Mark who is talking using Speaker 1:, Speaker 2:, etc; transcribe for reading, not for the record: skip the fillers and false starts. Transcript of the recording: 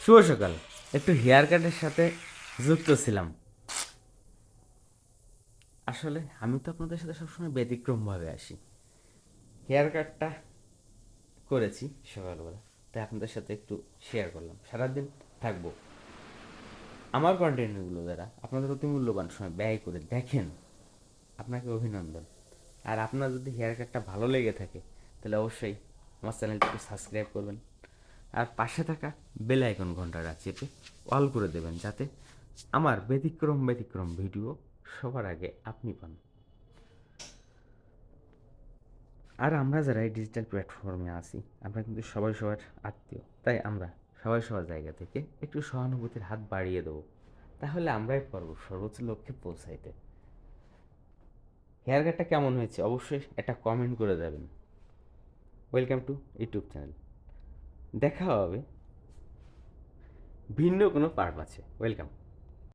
Speaker 1: শুভ সকাল। একটু হেয়ার কাটের সাথে যুক্ত ছিলাম। আসলে আমি তো আপনাদের সাথে সবসময় ব্যতিক্রমভাবে আসি। হেয়ার কাটটা করেছি সকালবেলা, তাই আপনাদের সাথে একটু শেয়ার করলাম। সারাদিন থাকবো। আমার কন্টেন্টগুলো দ্বারা আপনাদের অতি মূল্যবান সময় ব্যয় করে দেখেন, আপনাকে অভিনন্দন। আর আপনার যদি হেয়ার কাটটা ভালো লেগে থাকে তাহলে অবশ্যই আমার চ্যানেলটিকে সাবস্ক্রাইব করবেন, আর পাশে থাকা বেল আইকন ঘন্টাটা চেপে অল করে দেবেন, যাতে আমার ব্যতিক্রম ব্যতিক্রম ভিডিও সবার আগে আপনি পান। আর আমরা যারা এই ডিজিটাল প্ল্যাটফর্মে আছি, আমরা কিন্তু সবাই সবার আত্মীয়, তাই আমরা সবাই সবার জায়গা থেকে একটু সহানুভূতির হাত বাড়িয়ে দেবো। তাহলে আমরাই পারবো সর্বোচ্চ লক্ষ্যে পৌঁছাইতে। হেয়ার কাটটা কেমন হয়েছে অবশ্যই একটা কমেন্ট করে দেবেন। Welcome to YouTube channel. দেখা হবে ভিন্ন কোনো পারপাসে। ওয়েলকাম।